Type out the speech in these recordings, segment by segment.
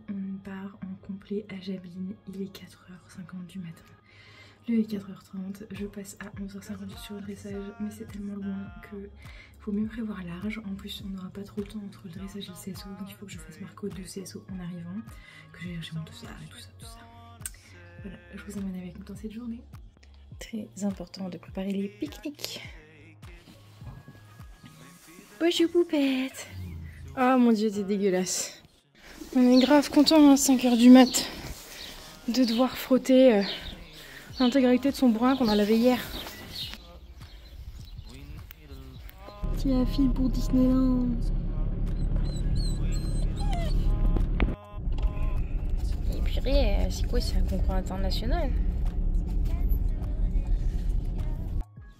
on part en complet à Jablines, il est 4h50 du matin. Il est 4h30, je passe à 11h58 sur le dressage, mais c'est tellement loin que faut mieux prévoir large. En plus, on n'aura pas trop le temps entre le dressage et le CSO, donc il faut que je fasse ma code de CSO en arrivant, que j'ai cherché mon dossard et tout ça, tout ça. Voilà, je vous emmène avec nous dans cette journée. Très important de préparer les pique-niques. Bonjour poupette. Oh mon dieu, c'est dégueulasse. On est grave content à 5h du mat de devoir frotter l'intégralité de son brun qu'on a lavé hier. Petit à fil pour Disneyland. Et purée, c'est quoi, c'est un concours international?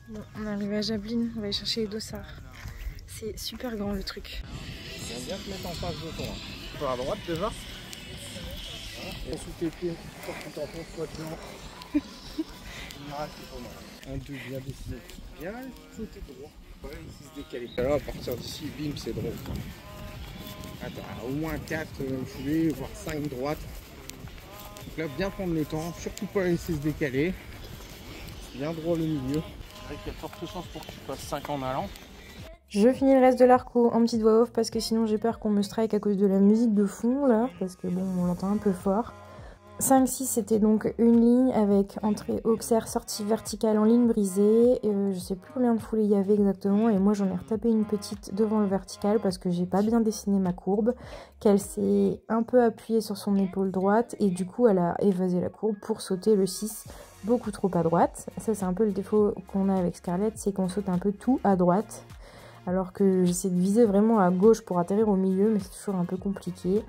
Bon, on arrive à Jablines, on va aller chercher les dossards. C'est super grand le truc. J'aime bien te mettre en face de toi. Sur la droite déjà. Et sous tes pieds, pour que tu t'en fonces soit blanc. C'est pas mal. Un 2 bien dessiné. Bien, tout est droit. Ouais, ici se décaler. Alors à partir d'ici, bim, c'est drôle. Attends, au moins 4 foulées, voire 5 droites. Donc là, bien prendre le temps, surtout pas laisser se décaler. Bien droit le milieu. Il y a forte chance pour que tu passes 5 en allant. Je finis le reste de l'arco en petite voix off parce que sinon j'ai peur qu'on me strike à cause de la musique de fond là, parce que bon, on l'entend un peu fort. 5-6 c'était donc une ligne avec entrée Auxerre, sortie verticale en ligne brisée. Je sais plus combien de foulées il y avait exactement et moi j'en ai retapé une petite devant le vertical parce que j'ai pas bien dessiné ma courbe, qu'elle s'est un peu appuyée sur son épaule droite et du coup elle a évasé la courbe pour sauter le 6 beaucoup trop à droite. Ça c'est un peu le défaut qu'on a avec Scarlett, c'est qu'on saute un peu tout à droite. Alors que j'essaie de viser vraiment à gauche pour atterrir au milieu, mais c'est toujours un peu compliqué.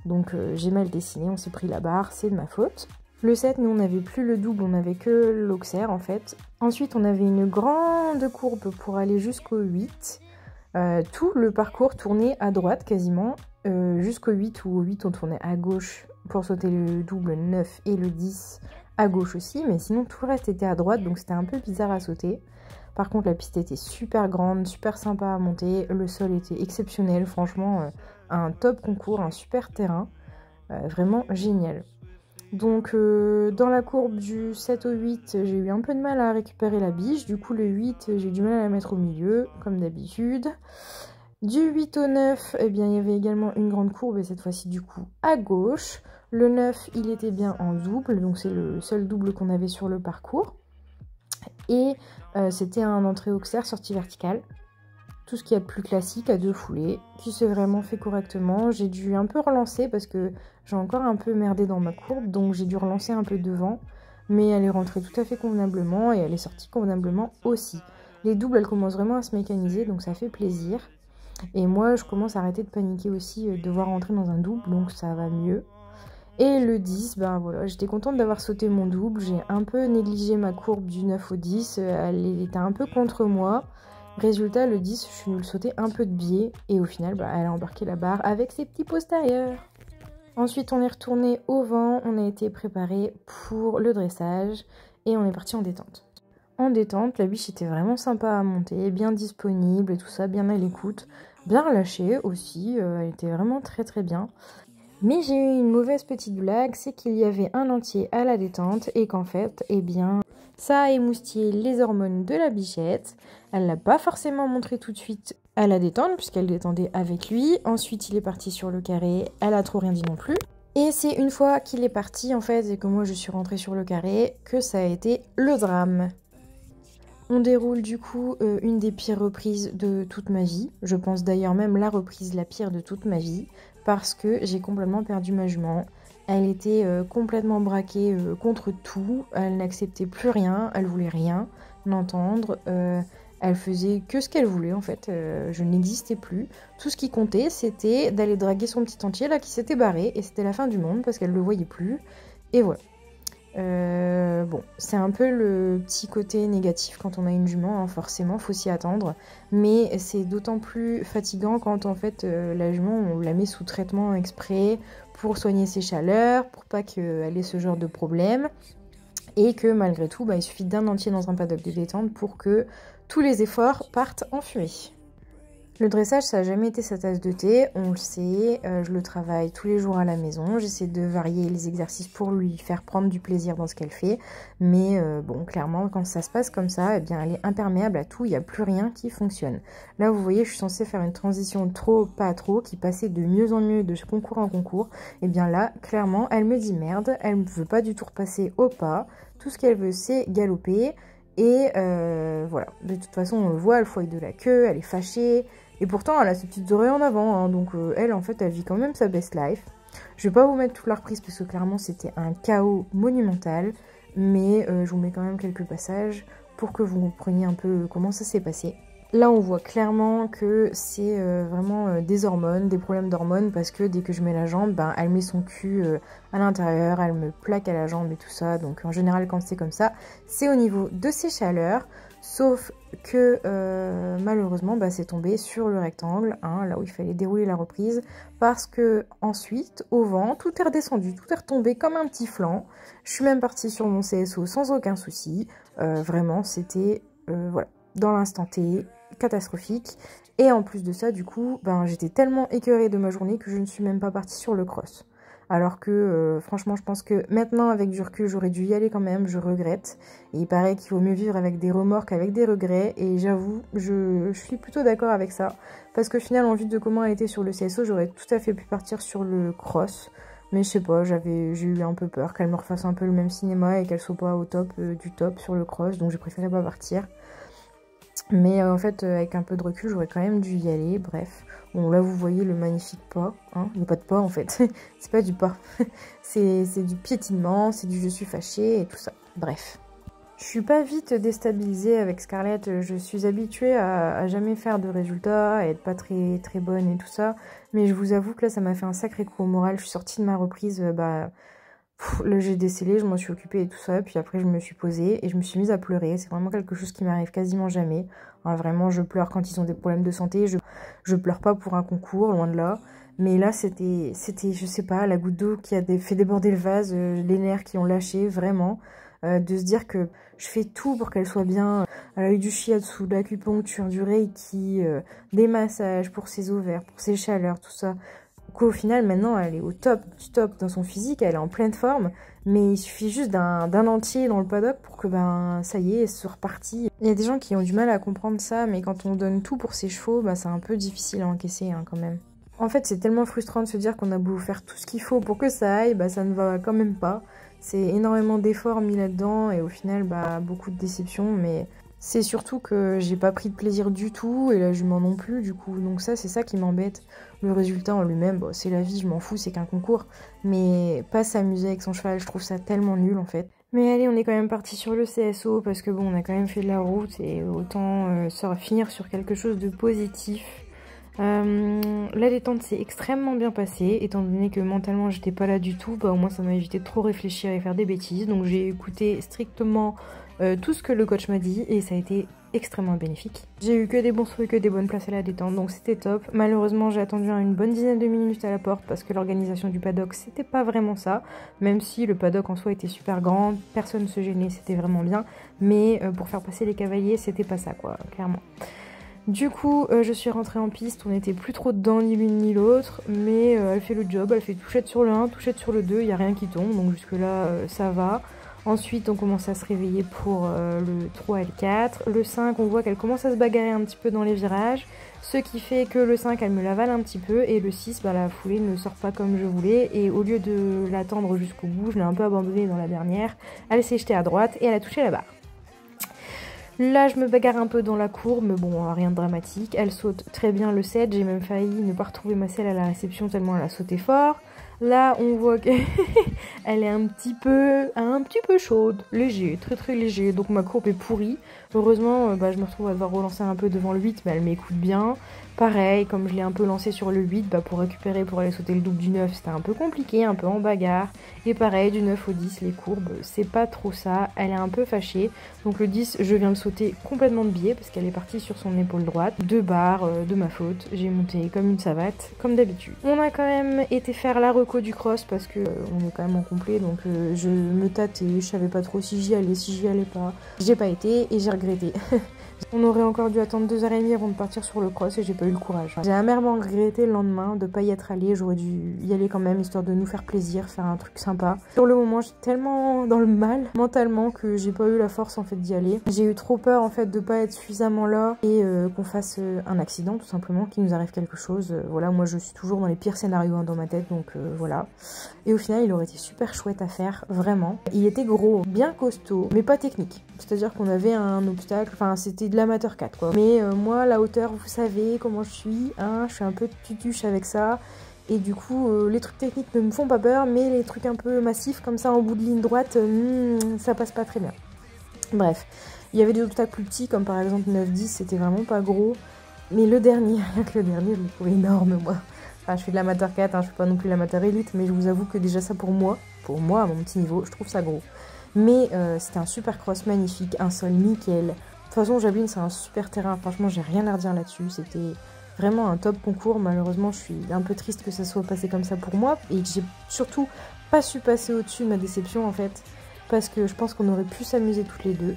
Donc j'ai mal dessiné, on s'est pris la barre, c'est de ma faute. Le 7, nous on n'avait plus le double, on avait que l'Auxerre en fait. Ensuite on avait une grande courbe pour aller jusqu'au 8. Tout le parcours tournait à droite quasiment, jusqu'au 8 ou au 8 on tournait à gauche pour sauter le double 9 et le 10 à gauche aussi. Mais sinon tout le reste était à droite, donc c'était un peu bizarre à sauter. Par contre, la piste était super grande, super sympa à monter. Le sol était exceptionnel, franchement, un top concours, un super terrain. Vraiment génial. Donc, dans la courbe du 7 au 8, j'ai eu un peu de mal à récupérer la biche. Du coup, le 8, j'ai eu du mal à la mettre au milieu, comme d'habitude. Du 8 au 9, eh bien, il y avait également une grande courbe, et cette fois-ci, du coup, à gauche. Le 9, il était bien en double, donc c'est le seul double qu'on avait sur le parcours. Et c'était un entrée Auxerre, sortie verticale. Tout ce qu'il y a de plus classique à 2 foulées, qui s'est vraiment fait correctement. J'ai dû un peu relancer parce que j'ai encore un peu merdé dans ma courbe, donc j'ai dû relancer un peu devant. Mais elle est rentrée tout à fait convenablement et elle est sortie convenablement aussi. Les doubles, elles commencent vraiment à se mécaniser, donc ça fait plaisir. Et moi, je commence à arrêter de paniquer aussi, de devoir rentrer dans un double, donc ça va mieux. Et le 10, ben voilà, j'étais contente d'avoir sauté mon double. J'ai un peu négligé ma courbe du 9 au 10. Elle était un peu contre moi. Résultat, le 10, je suis venue le sauter un peu de biais. Et au final, bah, elle a embarqué la barre avec ses petits postérieurs. Ensuite, on est retourné au vent. On a été préparé pour le dressage. Et on est parti en détente. En détente, la biche était vraiment sympa à monter, bien disponible et tout ça, bien à l'écoute. Bien relâchée aussi, elle était vraiment très très bien. Mais j'ai eu une mauvaise petite blague, c'est qu'il y avait un entier à la détente et qu'en fait, eh bien, ça a émoustillé les hormones de la bichette. Elle l'a pas forcément montré tout de suite à la détente puisqu'elle détendait avec lui. Ensuite, il est parti sur le carré, elle a trop rien dit non plus. Et c'est une fois qu'il est parti en fait et que moi je suis rentrée sur le carré que ça a été le drame. On déroule du coup une des pires reprises de toute ma vie. Je pense d'ailleurs même la reprise la pire de toute ma vie. Parce que j'ai complètement perdu ma jument. Elle était complètement braquée contre tout. Elle n'acceptait plus rien. Elle voulait rien entendre. Elle faisait que ce qu'elle voulait en fait. Je n'existais plus. Tout ce qui comptait, c'était d'aller draguer son petit entier là qui s'était barré. Et c'était la fin du monde parce qu'elle ne le voyait plus. Et voilà. Bon, c'est un peu le petit côté négatif quand on a une jument, hein, forcément, faut s'y attendre. Mais c'est d'autant plus fatigant quand en fait la jument, on la met sous traitement exprès pour soigner ses chaleurs, pour pas qu'elle ait ce genre de problème. Et que malgré tout, bah, il suffit d'un entier dans un paddock de détente pour que tous les efforts partent en fumée. Le dressage, ça n'a jamais été sa tasse de thé, on le sait, je le travaille tous les jours à la maison, j'essaie de varier les exercices pour lui faire prendre du plaisir dans ce qu'elle fait, mais bon, clairement, quand ça se passe comme ça, eh bien, elle est imperméable à tout, il n'y a plus rien qui fonctionne. Là, vous voyez, je suis censée faire une transition trop, pas trop, qui passait de mieux en mieux de concours en concours, et bien là, clairement, elle me dit merde, elle ne veut pas du tout repasser au pas, tout ce qu'elle veut, c'est galoper, et voilà, de toute façon, on le voit, elle fouille de la queue, elle est fâchée. Et pourtant, elle a ses petites oreilles en avant, hein, donc elle, en fait, elle vit quand même sa best life. Je vais pas vous mettre toute la reprise parce que clairement, c'était un chaos monumental, mais je vous mets quand même quelques passages pour que vous compreniez un peu comment ça s'est passé. Là, on voit clairement que c'est vraiment des hormones, des problèmes d'hormones, parce que dès que je mets la jambe, ben, elle met son cul à l'intérieur, elle me plaque à la jambe et tout ça. Donc en général, quand c'est comme ça, c'est au niveau de ses chaleurs. Sauf que malheureusement, bah, c'est tombé sur le rectangle, hein, là où il fallait dérouler la reprise, parce que ensuite, au vent, tout est redescendu, tout est retombé comme un petit flanc. Je suis même partie sur mon CSO sans aucun souci. Vraiment, c'était voilà, dans l'instant T, catastrophique. Et en plus de ça, du coup, ben, j'étais tellement écœurée de ma journée que je ne suis même pas partie sur le cross. Alors que franchement, je pense que maintenant, avec du recul, j'aurais dû y aller quand même, je regrette. Et il paraît qu'il vaut mieux vivre avec des remords qu'avec des regrets. Et j'avoue, je suis plutôt d'accord avec ça. Parce qu'au final, en vue de comment elle était sur le CSO, j'aurais tout à fait pu partir sur le cross. Mais je sais pas, j'ai eu un peu peur qu'elle me refasse un peu le même cinéma et qu'elle soit pas au top du top sur le cross. Donc j'ai préféré pas partir. Mais en fait, avec un peu de recul, j'aurais quand même dû y aller, bref. Bon, là, vous voyez le magnifique pas, hein. Il n'y a pas de pas, en fait. C'est pas du pas. C'est du piétinement, c'est du je suis fâchée et tout ça. Bref. Je suis pas vite déstabilisée avec Scarlett. Je suis habituée à jamais faire de résultats, à être pas très, très bonne et tout ça. Mais je vous avoue que là, ça m'a fait un sacré coup au moral. Je suis sortie de ma reprise, là j'ai décelé, je m'en suis occupée et tout ça, puis après je me suis posée et je me suis mise à pleurer. C'est vraiment quelque chose qui m'arrive quasiment jamais. Hein, vraiment, je pleure quand ils ont des problèmes de santé, je pleure pas pour un concours, loin de là. Mais là, c'était, je sais pas, la goutte d'eau qui a fait déborder le vase, les nerfs qui ont lâché, vraiment. De se dire que je fais tout pour qu'elle soit bien. Elle a eu du shiatsu, de l'acupuncture, du reiki, des massages pour ses ovaires, pour ses chaleurs, tout ça. Qu'au final, maintenant, elle est au top du top dans son physique, elle est en pleine forme, mais il suffit juste d'un entier dans le paddock pour que, ben, ça y est, elle soit repartie. Il y a des gens qui ont du mal à comprendre ça, mais quand on donne tout pour ses chevaux, bah, c'est un peu difficile à encaisser, hein, quand même. En fait, c'est tellement frustrant de se dire qu'on a beau faire tout ce qu'il faut pour que ça aille, bah, ça ne va quand même pas. C'est énormément d'efforts mis là-dedans, et au final, bah, beaucoup de déceptions, mais... C'est surtout que j'ai pas pris de plaisir du tout, et la jument non plus, du coup. Donc ça, c'est ça qui m'embête. Le résultat en lui-même, bon, c'est la vie, je m'en fous, c'est qu'un concours. Mais pas s'amuser avec son cheval, je trouve ça tellement nul, en fait. Mais allez, on est quand même parti sur le CSO, parce que bon, on a quand même fait de la route, et autant finir sur quelque chose de positif. La détente s'est extrêmement bien passée, étant donné que mentalement j'étais pas là du tout, bah au moins ça m'a évité de trop réfléchir et faire des bêtises, donc j'ai écouté strictement tout ce que le coach m'a dit et ça a été extrêmement bénéfique. J'ai eu que des bons trucs, que des bonnes places à la détente, donc c'était top. Malheureusement j'ai attendu une bonne dizaine de minutes à la porte parce que l'organisation du paddock c'était pas vraiment ça, même si le paddock en soi était super grand, personne ne se gênait, c'était vraiment bien, mais pour faire passer les cavaliers c'était pas ça quoi, clairement. Du coup, je suis rentrée en piste, on n'était plus trop dedans ni l'une ni l'autre, mais elle fait le job, elle fait touchette sur le 1, touchette sur le 2, il n'y a rien qui tombe, donc jusque là ça va. Ensuite on commence à se réveiller pour le 3 et le 4, le 5 on voit qu'elle commence à se bagarrer un petit peu dans les virages, ce qui fait que le 5 elle me l'avale un petit peu, et le 6 bah, la foulée ne sort pas comme je voulais, et au lieu de l'attendre jusqu'au bout, je l'ai un peu abandonnée dans la dernière, elle s'est jetée à droite et elle a touché la barre. Là, je me bagarre un peu dans la cour, mais bon, rien de dramatique. Elle saute très bien le 7, j'ai même failli ne pas retrouver ma selle à la réception tellement elle a sauté fort. Là, on voit qu'elle est un petit peu chaude, léger, très très léger, donc ma courbe est pourrie. Heureusement, je me retrouve à devoir relancer un peu devant le 8, mais elle m'écoute bien. Pareil, comme je l'ai un peu lancé sur le 8, pour récupérer, pour aller sauter le double du 9, c'était un peu compliqué, un peu en bagarre. Et pareil, du 9 au 10, les courbes, c'est pas trop ça, elle est un peu fâchée. Donc le 10, je viens de sauter complètement de biais, parce qu'elle est partie sur son épaule droite. 2 barres, de ma faute, j'ai monté comme une savate, comme d'habitude. On a quand même été faire la reco psycho du cross parce que on est quand même en complet, donc je me tâtais, je savais pas trop si j'y allais pas. J'ai pas été et j'ai regretté. On aurait encore dû attendre 2h30 avant de partir sur le cross et j'ai pas eu le courage. J'ai amèrement regretté le lendemain de pas y être allée, j'aurais dû y aller quand même histoire de nous faire plaisir, faire un truc sympa. Sur le moment j'étais tellement dans le mal mentalement que j'ai pas eu la force en fait d'y aller. J'ai eu trop peur en fait de pas être suffisamment là et qu'on fasse un accident tout simplement, qu'il nous arrive quelque chose. Voilà, moi je suis toujours dans les pires scénarios dans ma tête, donc voilà. Et au final il aurait été super chouette à faire, vraiment. Il était gros, bien costaud, mais pas technique. C'est-à-dire qu'on avait un obstacle, enfin c'était de l'amateur 4 quoi. Mais moi la hauteur, vous savez comment je suis, hein, je suis un peu tutuche avec ça. Et du coup les trucs techniques ne me font pas peur, mais les trucs un peu massifs comme ça en bout de ligne droite, ça passe pas très bien. Bref, il y avait des obstacles plus petits comme par exemple 9-10, c'était vraiment pas gros. Mais le dernier, rien que le dernier, je le trouve énorme moi. Enfin, je fais de l'amateur 4, hein, je suis pas non plus l'amateur élite, mais je vous avoue que déjà ça pour moi à mon petit niveau, je trouve ça gros. Mais c'était un super cross magnifique, un sol nickel. De toute façon, Jablin, c'est un super terrain. Franchement, j'ai rien à redire là-dessus. C'était vraiment un top concours. Malheureusement, je suis un peu triste que ça soit passé comme ça pour moi. Et que j'ai surtout pas su passer au-dessus de ma déception, en fait. Parce que je pense qu'on aurait pu s'amuser toutes les deux.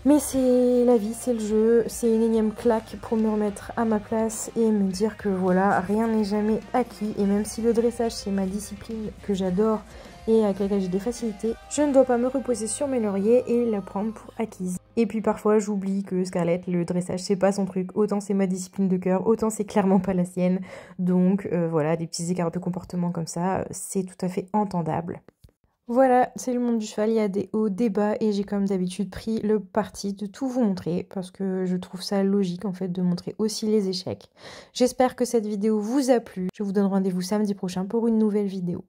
Mais c'est la vie, c'est le jeu. C'est une énième claque pour me remettre à ma place et me dire que voilà, rien n'est jamais acquis. Et même si le dressage, c'est ma discipline que j'adore et avec laquelle j'ai des facilités, je ne dois pas me reposer sur mes lauriers et la prendre pour acquise. Et puis parfois j'oublie que Scarlett, le dressage c'est pas son truc, autant c'est ma discipline de cœur, autant c'est clairement pas la sienne. Donc voilà, des petits écarts de comportement comme ça, c'est tout à fait entendable. Voilà, c'est le monde du cheval, il y a des hauts, des bas et j'ai comme d'habitude pris le parti de tout vous montrer parce que je trouve ça logique en fait de montrer aussi les échecs. J'espère que cette vidéo vous a plu, je vous donne rendez-vous samedi prochain pour une nouvelle vidéo.